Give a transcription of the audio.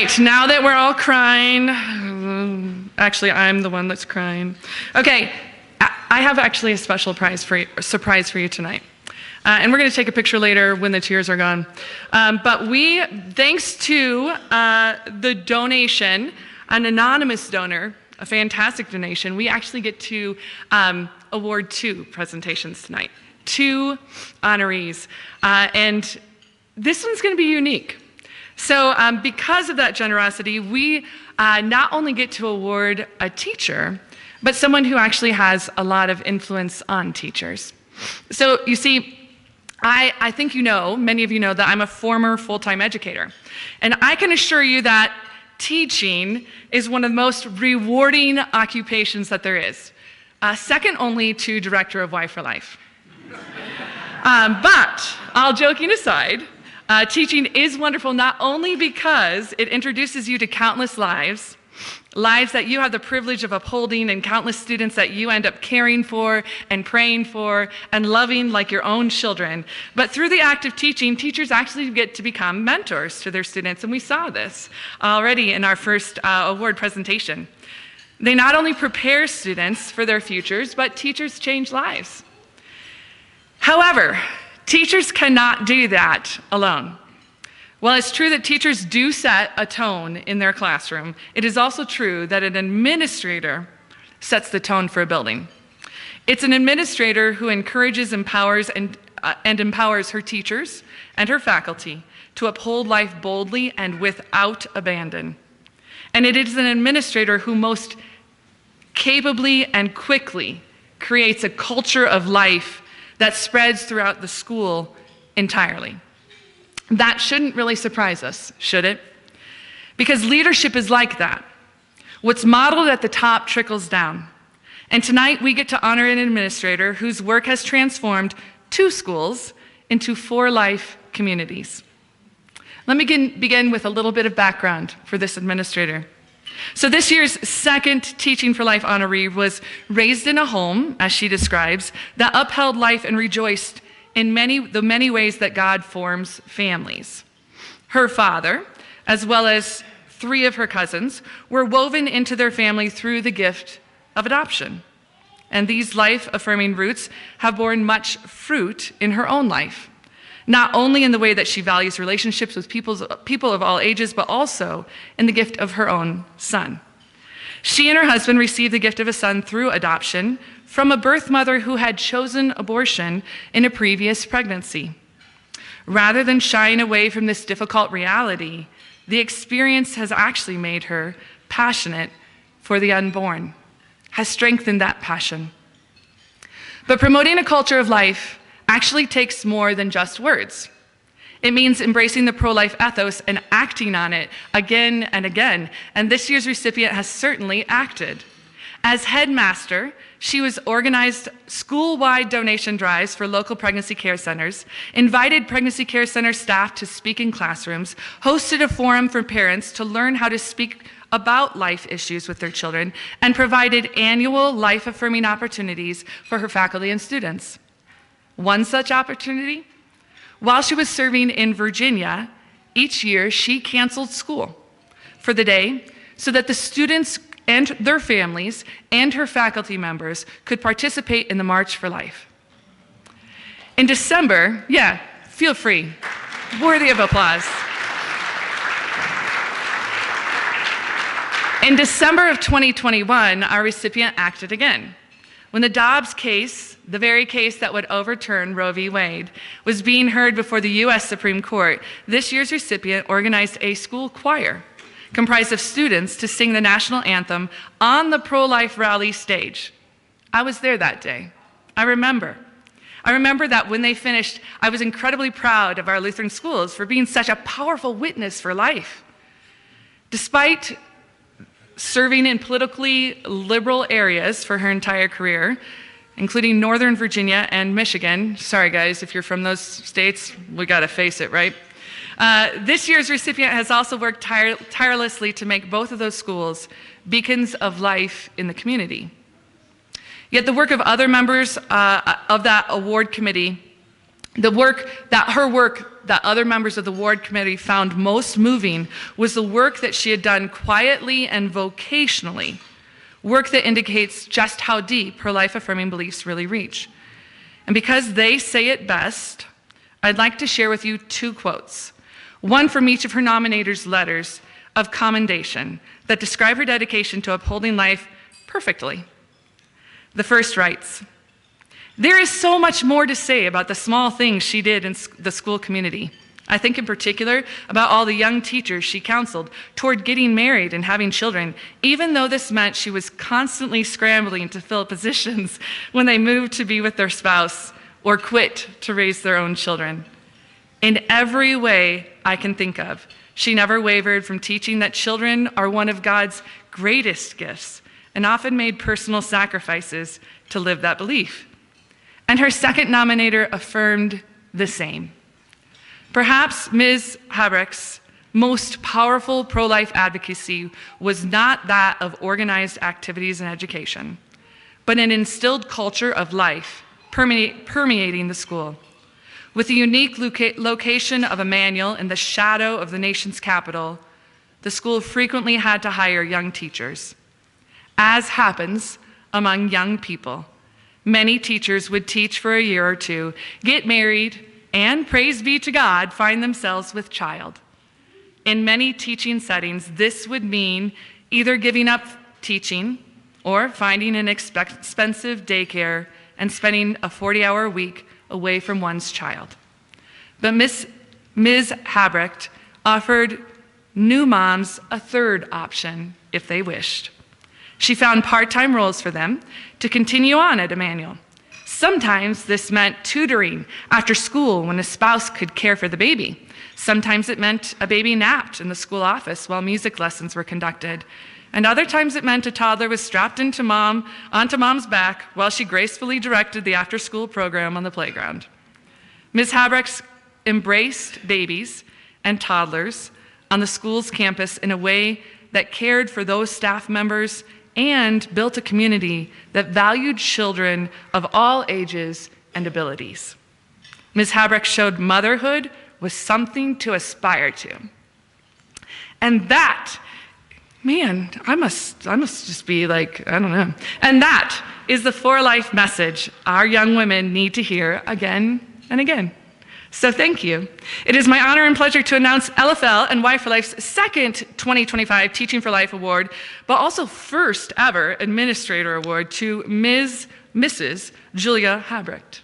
right, now that we're all crying, actually I'm the one that's crying. Okay, I have actually a special surprise for you tonight. And we're going to take a picture later when the tears are gone. But we, thanks to the donation, an anonymous donor, a fantastic donation, we actually get to award 2 presentations tonight, 2 honorees. And this one's going to be unique. So because of that generosity, we not only get to award a teacher, but someone who actually has a lot of influence on teachers. So you see, I think you know, many of you know, that I'm a former full-time educator. And I can assure you that teaching is one of the most rewarding occupations that there is, second only to Director of For Life. But all joking aside, teaching is wonderful not only because it introduces you to countless lives that you have the privilege of upholding, and countless students that you end up caring for and praying for and loving like your own children. But through the act of teaching, teachers actually get to become mentors to their students, and we saw this already in our first award presentation. They not only prepare students for their futures, but teachers change lives. However, teachers cannot do that alone. While it's true that teachers do set a tone in their classroom, it is also true that an administrator sets the tone for a building. It's an administrator who encourages, empowers, and empowers her teachers and her faculty to uphold life boldly and without abandon. And it is an administrator who most capably and quickly creates a culture of life that spreads throughout the school entirely. That shouldn't really surprise us, should it? Because leadership is like that. What's modeled at the top trickles down. And tonight we get to honor an administrator whose work has transformed 2 schools into 4 life communities. Let me begin with a little bit of background for this administrator. So this year's second Teaching for Life honoree was raised in a home, as she describes, that upheld life and rejoiced in the many ways that God forms families. Her father, as well as 3 of her cousins, were woven into their family through the gift of adoption. And these life-affirming roots have borne much fruit in her own life, not only in the way that she values relationships with people of all ages, but also in the gift of her own son. She and her husband received the gift of a son through adoption from a birth mother who had chosen abortion in a previous pregnancy. Rather than shying away from this difficult reality, the experience has actually made her passionate for the unborn, has strengthened that passion. But promoting a culture of life actually takes more than just words. It means embracing the pro-life ethos and acting on it again and again. And this year's recipient has certainly acted. As headmaster, she was organized school-wide donation drives for local pregnancy care centers, invited pregnancy care center staff to speak in classrooms, hosted a forum for parents to learn how to speak about life issues with their children, and provided annual life-affirming opportunities for her faculty and students. One such opportunity, while she was serving in Virginia, each year she canceled school for the day so that the students and their families and her faculty members could participate in the March for Life. In December, feel free, worthy of applause. In December of 2021, our recipient acted again. When the Dobbs case, the very case that would overturn Roe v. Wade, was being heard before the U.S. Supreme Court, this year's recipient organized a school choir comprised of students to sing the national anthem on the pro-life rally stage. I was there that day. I remember that when they finished, I was incredibly proud of our Lutheran schools for being such a powerful witness for life. Despite serving in politically liberal areas for her entire career, including Northern Virginia and Michigan. Sorry guys, if you're from those states, we gotta face it, right? This year's recipient has also worked tirelessly to make both of those schools beacons of life in the community. Yet the work of other members of that award committee, the work that her work that other members of the ward committee found most moving was the work that she had done quietly and vocationally, work that indicates just how deep her life-affirming beliefs really reach. And because they say it best, I'd like to share with you 2 quotes, one from each of her nominators' letters of commendation that describe her dedication to upholding life perfectly. The first writes, "There is so much more to say about the small things she did in the school community. I think in particular about all the young teachers she counseled toward getting married and having children, even though this meant she was constantly scrambling to fill positions when they moved to be with their spouse or quit to raise their own children. In every way I can think of, she never wavered from teaching that children are one of God's greatest gifts and often made personal sacrifices to live that belief." And her second nominator affirmed the same. Perhaps Ms. Habrecht's most powerful pro-life advocacy was not that of organized activities and education, but an instilled culture of life permeating the school. With the unique location of Emmanuel in the shadow of the nation's capital, the school frequently had to hire young teachers. As happens among young people, many teachers would teach for a year or 2, get married, and, praise be to God, find themselves with child. In many teaching settings, this would mean either giving up teaching or finding an expensive daycare and spending a 40-hour week away from one's child. But Ms. Habrecht offered new moms a third option if they wished. She found part-time roles for them to continue on at Emmanuel. Sometimes this meant tutoring after school when a spouse could care for the baby. Sometimes it meant a baby napped in the school office while music lessons were conducted. And other times it meant a toddler was strapped onto mom's back while she gracefully directed the after-school program on the playground. Ms. Habrecht embraced babies and toddlers on the school's campus in a way that cared for those staff members and built a community that valued children of all ages and abilities. Ms. Habrecht showed motherhood was something to aspire to. And that, man, I must just be like, I don't know. And that is the For Life message our young women need to hear again and again. So thank you. It is my honor and pleasure to announce LFL and Y for Life's second 2025 Teaching for Life Award, but also first ever Administrator Award to Mrs. Julia Habrecht.